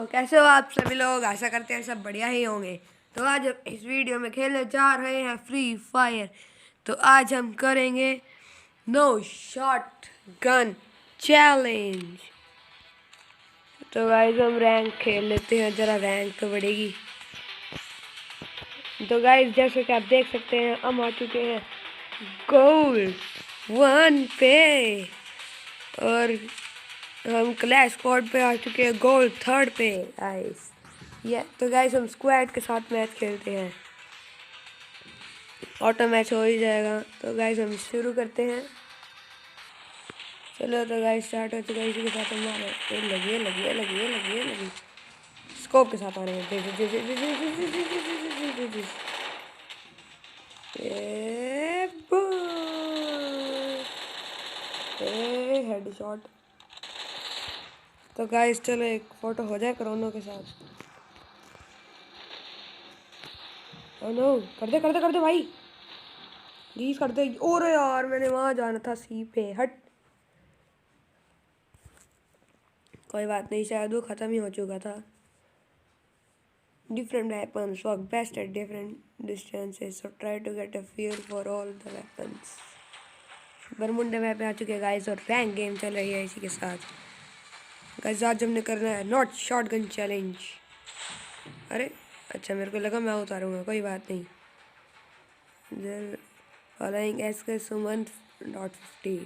कैसे हो आप सभी लोग। आशा करते हैं सब बढ़िया ही होंगे। तो आज हम इस वीडियो में खेलने जा रहे हैं फ्री फायर। तो आज हम करेंगे नो शॉट गन चैलेंज। तो गाइस हम रैंक खेल लेते हैं, ज़रा रैंक तो बढ़ेगी। तो गाइस जैसे कि आप देख सकते हैं हम आ चुके हैं गोल्ड 1 पे और हम क्लैश स्क्वाड पे आ चुके हैं गोल्ड 3 पे गाइस। तो गाइस हम स्क्वाड के साथ मैच खेलते हैं, ऑटो मैच हो ही जाएगा। तो गाइस हम शुरू करते हैं। चलो तो गाइस स्टार्ट हो चुका है। इसी के साथ हम लगी स्कोप के साथ आ रहे हैं। Head shot. तो गाइस चलो एक फोटो हो जाए कोरोना के साथ। ओ नो, कर दे भाई, प्लीज कर दे। और यार मैंने वहां जाना था सी पे। हट, कोई बात नहीं, शायद वो खत्म ही हो चुका था। Different weapons work best at different distances, so try to get a feel for all the weapons. Bermuda map पे आ चुके हैं गाइस और रैंक गेम चल रही है इसी के साथ। गाइस आज हमने करना है नॉट शॉटगन चैलेंज। अरे अच्छा, मेरे को लगा मैं उतारूंगा, कोई बात नहीं। फॉलोइंग एस के सुमंत .50।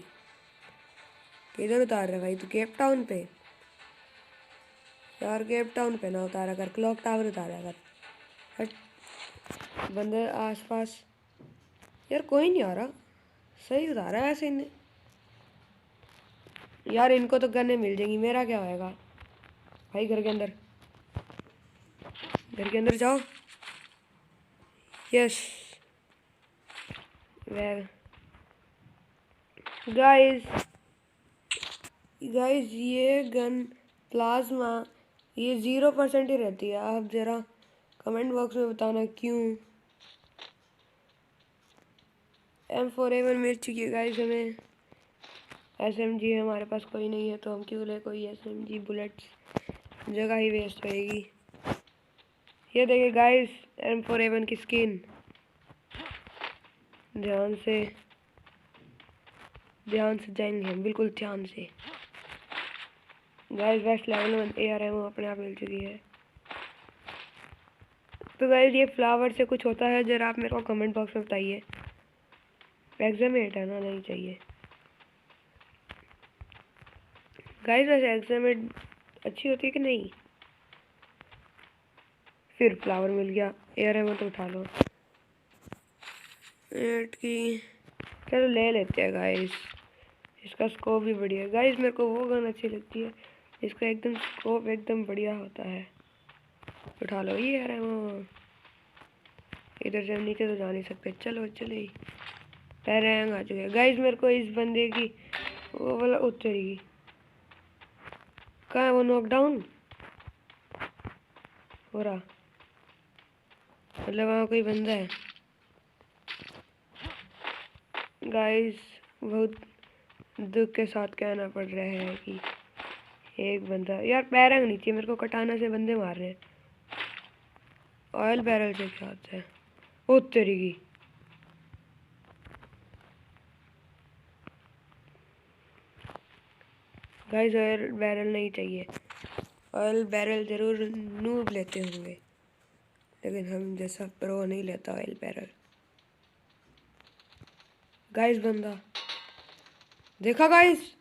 किधर उतार रहा भाई तू? केप टाउन पे यार, केप टाउन पे ना उतारा कर, क्लॉक टावर उतारा कर। हट, बंदे आसपास यार कोई नहीं आ रहा। सही उतारा है वैसे इनने यार। इनको तो गन्ने मिल जाएंगी, मेरा क्या होएगा भाई? घर के अंदर जाओ। यस गाइस ये गन प्लाज्मा ये 0% ही रहती है। आप ज़रा कमेंट बॉक्स में बताना क्यों। M4A1 मिल चुकी है गाइस हमें। SMG हमारे पास कोई नहीं है तो हम क्यों ले कोई SMG? बुलेट्स जगह ही वेस्ट होएगी। ये देखिए गाइस M4A1 की स्किन। ध्यान से जाएंगे हम, बिल्कुल ध्यान से। गाइस बेस्ट लेवल 1 AR अपने आप मिल चुकी है। तो गाइस ये फ्लावर से कुछ होता है, जरा आप मेरे को कमेंट बॉक्स में बताइए। एग्जाम में हटाना नहीं चाहिए गाइस। वैसे एग्जाम में अच्छी होती है कि नहीं? फिर फ्लावर मिल गया, AR तो उठा लो। 8 की चलो ले लेते हैं गाइस। इसका स्कोप भी बढ़िया है गाइस। मेरे को वो गन अच्छी लगती है, इसका एकदम स्कोप एकदम बढ़िया होता है। उठा लो ये यार। वो इधर से हम नीचे तो जा नहीं सकते। चलो चले, पैर आ चुके हैं गाइस। मेरे को इस बंदे की वो वाला उतरेगी। कहाँ है वो? नॉकडाउन हो रहा, मतलब वहाँ कोई बंदा है गाइस। बहुत दुख के साथ कहना पड़ रहा है कि एक बंदा यार पैरंग नीचे मेरे को कटाना से बंदे मार रहे हैं। ऑयल बैरल से क्या होता है? ओ तेरी गाइस, ऑयल बैरल नहीं चाहिए। ऑयल बैरल जरूर नूब लेते होंगे, लेकिन हम जैसा प्रो नहीं लेता ऑयल बैरल। गाइस बंदा देखा गाइस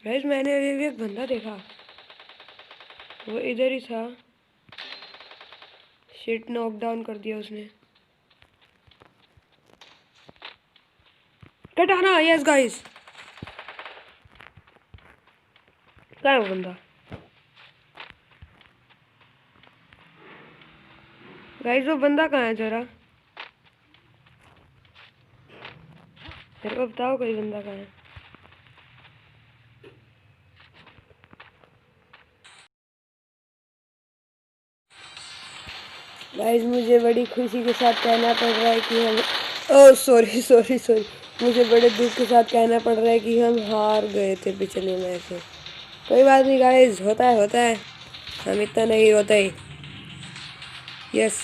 मैंने अभी भी एक बंदा देखा, वो इधर ही था। शिट, नॉकडाउन कर दिया उसने। कटाना। यस गाइस, कहाँ है वो बंदा? गाइस वो बंदा कहाँ है? जरा मेरे को बताओ, कोई बंदा कहाँ है? गाइस मुझे बड़ी खुशी के साथ कहना पड़ रहा है कि हम सॉरी मुझे बड़े दुख के साथ कहना पड़ रहा है कि हम हार गए थे पिछले मैच में। कोई बात नहीं गाइस, होता है, हम इतना नहीं रोते। यस,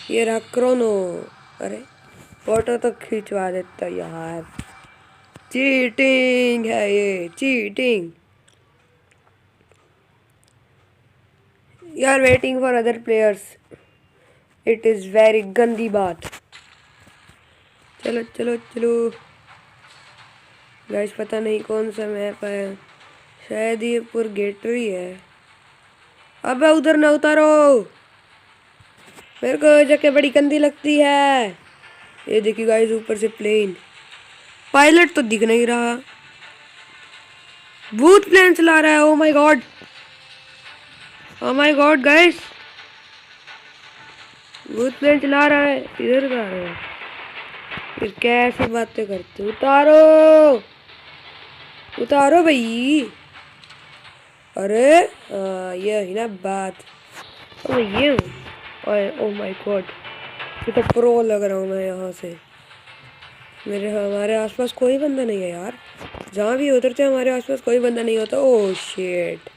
ये रहा क्रोनो। अरे फोटो तो खिंचवा देता यार, चीटिंग है ये, cheating. You are waiting for other players, it is very गंदी बात। चलो चलो चलो गाइस, पता नहीं कौन सा मैप है, शायद ये पुरगेटरी है। अबे उधर ना उतारो, मेरे को जगह बड़ी गंदी लगती है। ये देखिए गाइस, ऊपर से प्लेन, पायलट तो दिख नहीं रहा, भूत प्लेन चला रहा है। Oh my God, oh my God guys, भूत प्लेन चला रहा है, इधर जा रहा है। फिर कैसी बातें करते, उतारो उतारो भाई। अरे ये ही ना बात। ओ ये हूँ, ओ माय गॉड, ये तो प्रो लग रहा हूँ मैं यहाँ से। हमारे आसपास कोई बंदा नहीं है यार, जहाँ भी उतरते हैं हमारे आसपास कोई बंदा नहीं होता। ओह शिट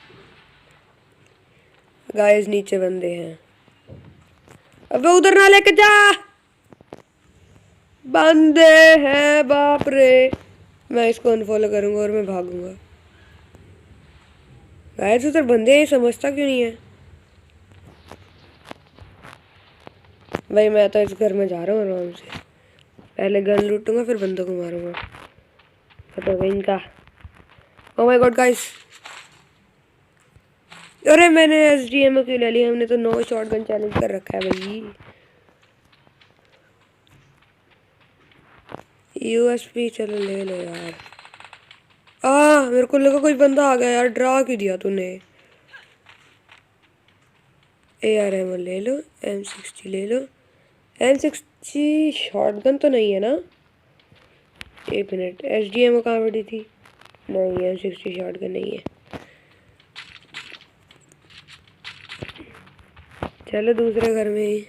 गाइस, नीचे बंदे हैं। अबे उधर ना लेके जा, बंदे हैं, बाप रे। मैं इसको अनफॉलो करूंगा और मैं भागूंगा। गाइस उधर बंदे हैं, समझता क्यों नहीं है भाई। मैं तो इस घर में जा रहा हूँ आराम से, पहले गन लूटूंगा फिर बंदों को मारूंगा, पता होगा इनका। ओह माय गॉड गाइस, अरे मैंने SDMO क्यों ले लिया, हमने तो नो शॉटगन चैलेंज कर रखा है भाई। USP चलो ले लो यार। मेरे को लगा कोई बंदा आ गया यार, डरा क्यों दिया तूने। AR ले लो, M60 ले लो। M60 शॉटगन तो नहीं है ना, एक मिनट, SDMO कहाँ पड़ी थी, नहीं M60 शॉटगन नहीं है। चलो दूसरे घर में ही।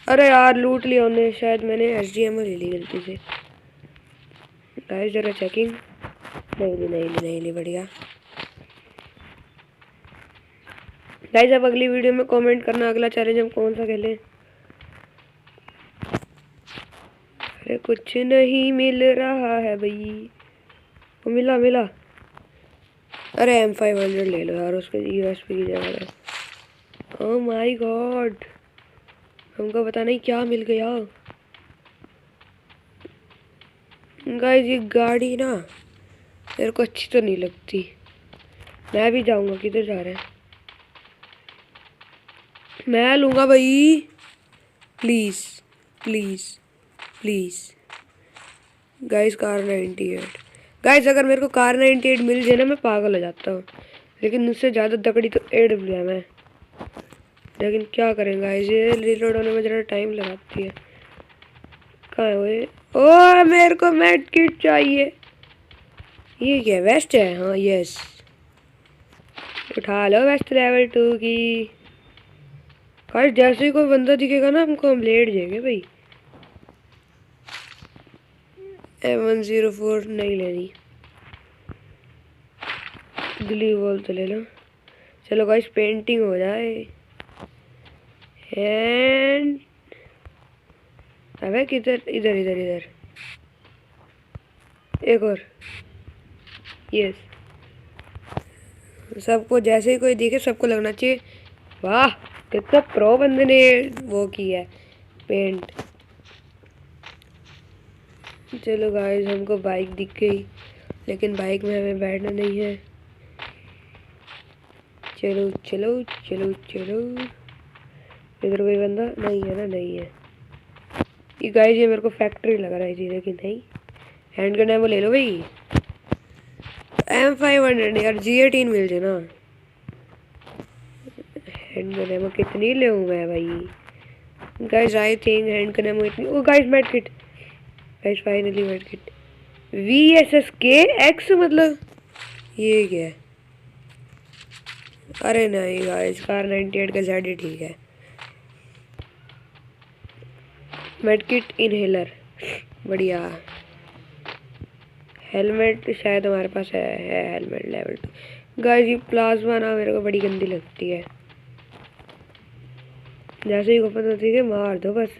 अरे यार लूट लिया उन्हें, शायद मैंने SDMO ले ली गलती से। गाइस जरा चेकिंग, नहीं ली, बढ़िया। गाइस अब अगली वीडियो में कमेंट करना अगला चैलेंज हम कौन सा खेलें। अरे कुछ नहीं मिल रहा है भाई, वो मिला। अरे M500 ले लो यार, उसके USP की जगह। ओह माय गॉड, हमको पता नहीं क्या मिल गया। गाइस ये गाड़ी ना मेरे को अच्छी तो नहीं लगती, मैं भी जाऊंगा। किधर जा रहे हैं, मैं लूंगा भाई, please please please. Guys car 98, guys अगर मेरे को कार 98 मिल जाए ना मैं पागल हो जाता हूँ, लेकिन उससे ज़्यादा तकड़ी तो AWM है। लेकिन क्या करें गाइस, ये रिलोड होने में ज़रा टाइम लगाती है। कहाँ है वो? ओ मेरे को मेड किट चाहिए। ये क्या वेस्ट है, हाँ यस, उठा लो वेस्ट लेवल 2 की। गाइस जैसे ही कोई बंदा दिखेगा ना हमको हम लेट जाएंगे भाई। M104 नहीं लेनी, ग्लू वॉल तो ले लो। चलो गाइस पेंटिंग हो जाए। एंड अबे किधर, इधर एक और। यस, सबको जैसे ही कोई दिखे सबको लगना चाहिए वाह कितना प्रो बंदे ने वो किया है पेंट। चलो गाइस हमको बाइक दिख गई, लेकिन बाइक में हमें बैठना नहीं है। चलो चलो चलो चलो, इधर कोई बंदा नहीं है ना, नहीं है। ये गाइस ये मेरे को फैक्ट्री लग रहा है जी, लेकिन नहीं। हैंड गन है वो ले लो भाई। M500 यार, G18 मिल जाए ना। हैंड गन है वो कितनी ले मैं भाई। Guys I think hand gun है वो इतनी। Oh guys med kit, guys finally med kit. VSSK X मतलब ये क्या है। अरे नहीं गाइस, कार 98 का ज़्यादा ठीक है। मेडकिट इनहेलर बढ़िया। हेलमेट शायद हमारे पास है हेलमेट लेवल 2। गाइस ये प्लाज्मा ना मेरे को बड़ी गंदी लगती है। जैसे ही को पता थी कि मार दो बस।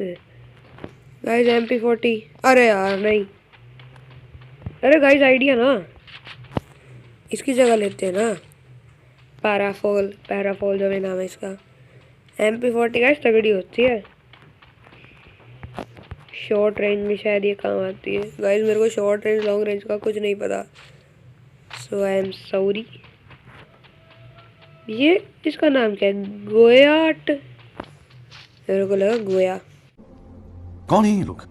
गाइस MP40, अरे यार नहीं। अरे गाइस आइडिया ना, इसकी जगह लेते हैं ना पैराफॉल जो भी नाम है इसका। MP40 गाइस तगड़ी होती है, शॉर्ट रेंज में शायद ये काम आती है। गाइस मेरे को शॉर्ट रेंज लॉन्ग रेंज का कुछ नहीं पता, सो आई एम सॉरी। ये इसका नाम क्या है? गोयाट, मेरे को लगा गोया। कौन है ये लोग,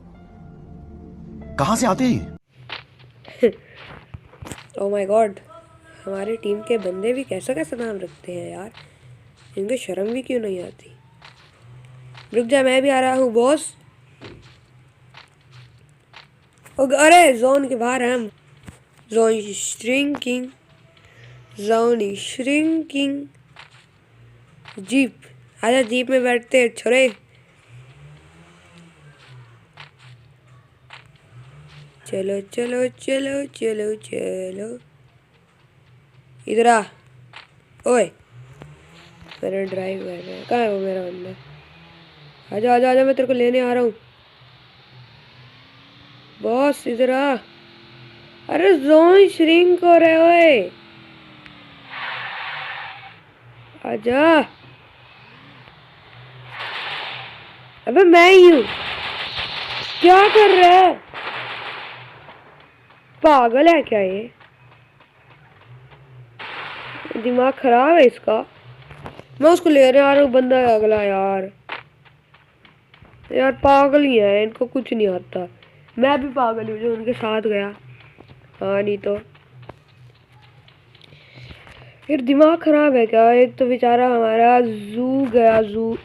कहां से आते हैं? ओ माय गॉड, हमारी टीम के बंदे भी कैसा कैसा नाम रखते हैं यार, इनको शर्म भी क्यों नहीं आती। रुक जा, मैं भी आ रहा हूँ बॉस। अरे जोन के बाहर हैं हम। Zone shrinking, zone shrinking. Jeep, आजा जीप में बैठते हैं छोरे। चलो चलो चलो चलो चलो, इधर आ। ओए मेरा ड्राइव कर रहा है, कहाँ है वो मेरा बंदा? आजा आजा आजा, मैं तेरे को लेने आ रहा हूँ बॉस, इधर आ। अरे जोन श्रिंक हो रहे ओए, आजा। अबे मैं ही हूँ, क्या कर रहा है? पागल है क्या ये? दिमाग खराब है इसका। मैं उसको लेने आ रहा हूँ, बंदा है अगला यार। यार पागल ही है, इनको कुछ नहीं आता। मैं भी पागल हूँ जो उनके साथ गया। हाँ नहीं तो फिर दिमाग खराब है क्या? एक तो बेचारा हमारा जू गया, जू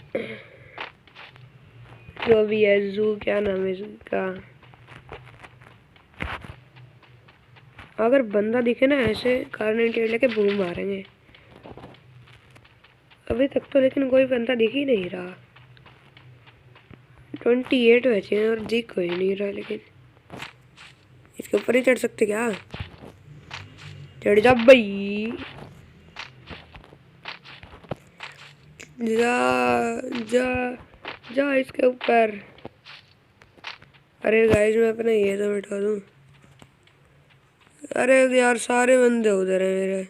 जो भी है, जू क्या नाम है इसका। अगर बंदा दिखे ना ऐसे कार्नेट लेके बूम मारेंगे। अभी तक तो लेकिन कोई बंदा दिख ही नहीं रहा। 28 बचे हैं और दिख कोई नहीं रहा। लेकिन इसके ऊपर ही चढ़ सकते क्या? चढ़ जा भाई, जा जा जा इसके ऊपर। अरे गाइस मैं अपना ये तो बैठा दूं। अरे यार सारे बंदे उधर है मेरे,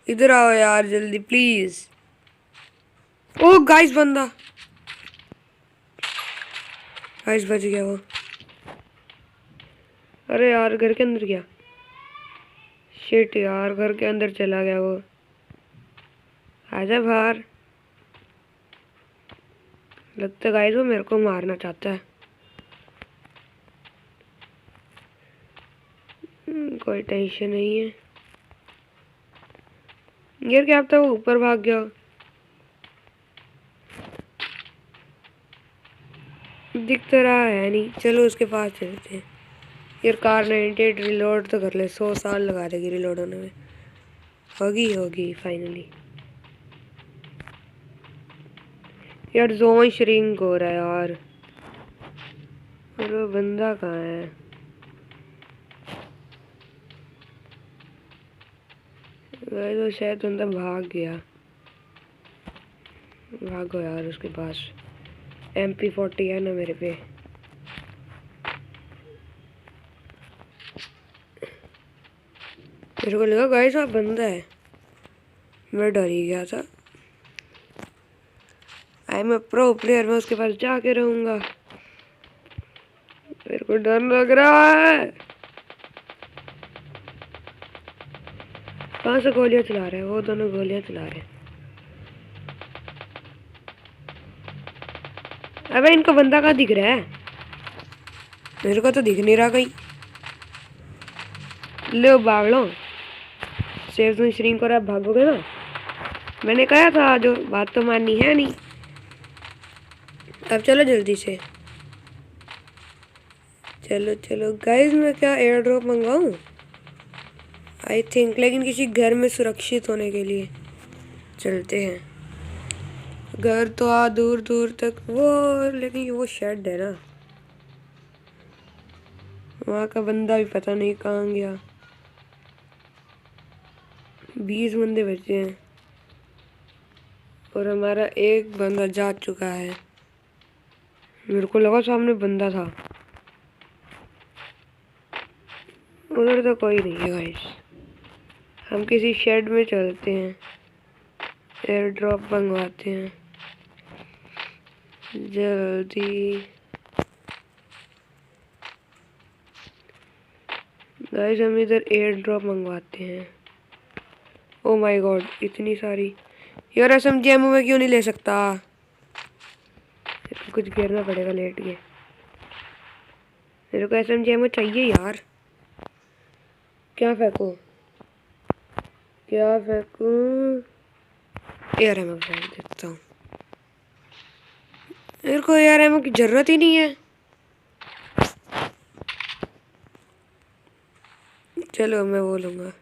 इधर आओ यार जल्दी प्लीज। ओ गाइस बंदा, गाइस बच गया वो। अरे यार घर के अंदर गया, शिट यार घर के अंदर चला गया वो। आजा बाहर। लगता है गाइस वो मेरे को मारना चाहता है। कोई टेंशन नहीं है यार, क्या पता वो ऊपर भाग गया। दिख तो रहा है नहीं, चलो उसके पास चलते हैं। यार कार 98 रिलोड तो कर ले, 100 साल लगा देगी रिलोड होने में। होगी फाइनली। यार जोन श्रिंक हो रहा है यार, और वो बंदा कहाँ है? तो शायद बंदा भाग गया। भागो यार उसके पास। MP40 है ना मेरे पे। मेरे को लगा गाइस आप बंदा है, मैं डर ही गया था। I am a pro player, मैं उसके पास जाके रहूंगा। मेरे को डर लग रहा है। कहाँ से गोलियां चला रहे हैं वो दोनों? गोलियां चला रहे हैं। अबे इनका बंदा कहाँ दिख रहा है? मेरे को तो दिख नहीं रहा कहीं। लो बावड़ो, सेव जोन श्रिंक और आप भागोगे ना? मैंने कहा था जो बात तो माननी है नहीं। अब चलो जल्दी से, चलो चलो गाइस। मैं क्या एयर ड्रॉप मंगाऊं आई थिंक, लेकिन किसी घर में सुरक्षित होने के लिए चलते हैं। घर तो आ दूर दूर तक वो, लेकिन वो शेड है ना, वहाँ का बंदा भी पता नहीं कहाँ गया। 20 बंदे बचे हैं और हमारा एक बंदा जा चुका है। मेरे को लगा सामने बंदा था, उधर तो कोई नहीं है गाइस। हम किसी शेड में चलते हैं, एयर ड्रॉप मंगवाते हैं जल्दी। गाइस हम इधर एयर ड्रॉप मंगवाते हैं। ओ माय गॉड, इतनी सारी यार। SMG में क्यों नहीं ले सकता? कुछ गिरना पड़ेगा लेट के। मेरे को SMG चाहिए यार। क्या फेंकूं? क्या फेंकूं? एयर एमो फेंक देता हूँ। मेरे को एयर एमो की जरूरत ही नहीं है। चलो मैं वो लूँगा।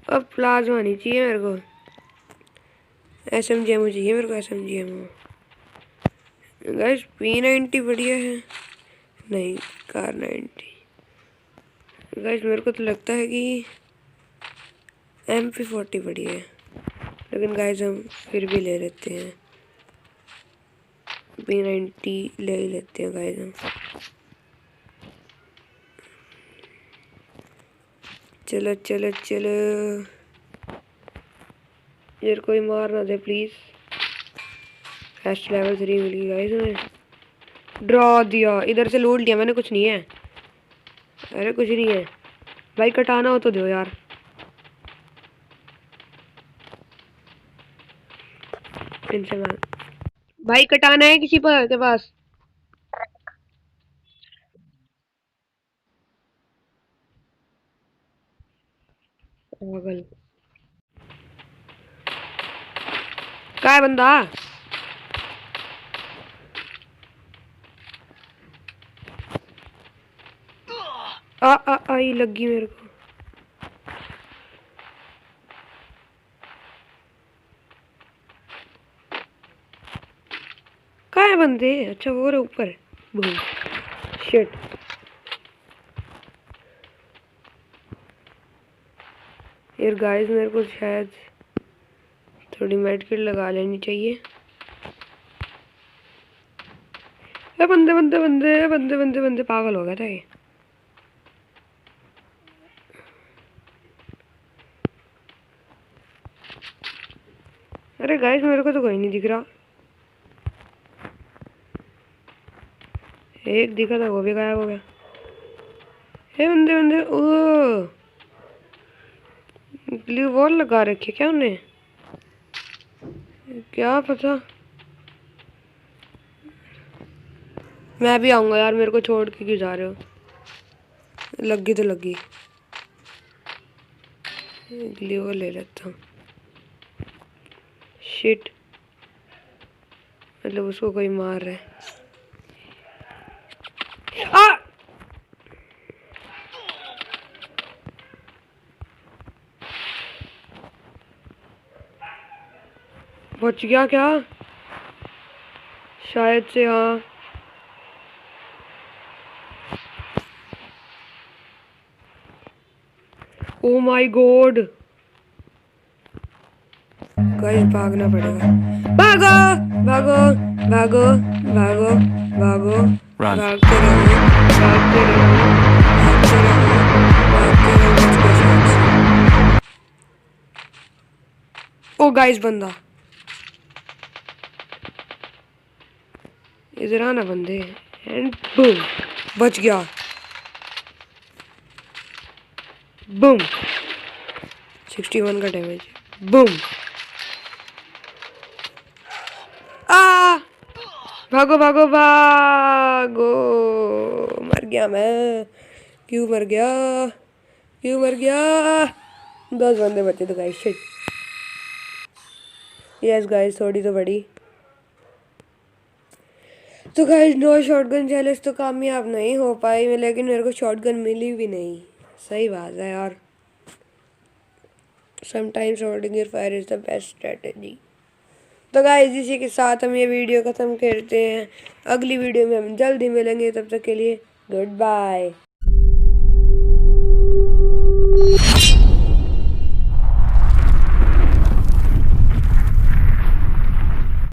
अब प्लाज्मा नहीं चाहिए मेरे को, SMG चाहिए मेरे को। SMG गाइस P90 बढ़िया है। नहीं, कार 90। गाइस मेरे को तो लगता है कि MP40 बढ़िया है, लेकिन गाइस हम फिर भी ले लेते हैं। P90 ले ही लेते हैं गाइस हम। चलो चलो चलो यार, कोई मार ना दे प्लीज। फर्स्ट लेवल 3 मिल गई गाइस हमें। ड्रॉ दिया, इधर से लूट लिया मैंने। कुछ नहीं है, अरे कुछ नहीं है भाई। कटाना हो तो दो यार। इनसे मार भाई, कटाना है किसी पर के पास। पागल का है बंदा। आई लगी मेरे को। कहाँ है बंदे? अच्छा वो रहे ऊपर। Boom, shit. यार गाइस मेरे को शायद थोड़ी मेडकिट लगा लेनी चाहिए। बंदे बंदे बंदे बंदे बंदे बंदे, पागल हो गया था ये। अरे गाइस मेरे को तो कोई नहीं दिख रहा। एक दिखा था, वो भी गायब हो गया। हे बंदे बंदे, ओ ग्लू वॉल लगा रखी क्या उन्हें? क्या पता। मैं भी आऊंगा यार, मेरे को छोड़ के क्यों जा रहे हो? लगी तो लगी। ग्लू वॉल ले लेता हूँ। शिट, मतलब उसको कोई मार रहा है। आ! बच गया क्या? शायद से हाँ। ओ माय गॉड गाइस, भागना पड़ेगा। भागो भागो भागो भागो भागो। Run. भागते रहो, भागते रहो, भागते रहो, भागते रहो। बच गया शायद से। ओ गाइस बंदा इधर आना बंदे। एंड बूम, बच गया। बूम, 61 का डैमेज। बूम। आ भागो भागो भागो। मर गया मैं। क्यों मर गया? क्यों मर गया? 10 बंदे बचे तो गाइस। शिट। यस गाइस, थोड़ी तो बड़ी। तो गाइस नो शॉटगन चैलेंज तो कामयाब नहीं हो पाई, लेकिन मेरे को शॉटगन मिली भी नहीं। सही बात है यार। Sometimes holding your fire is the best strategy. तो गाइस इसी के साथ हम ये वीडियो खत्म करते हैं। अगली वीडियो में हम जल्दी मिलेंगे, तब तक के लिए गुड बाय। है।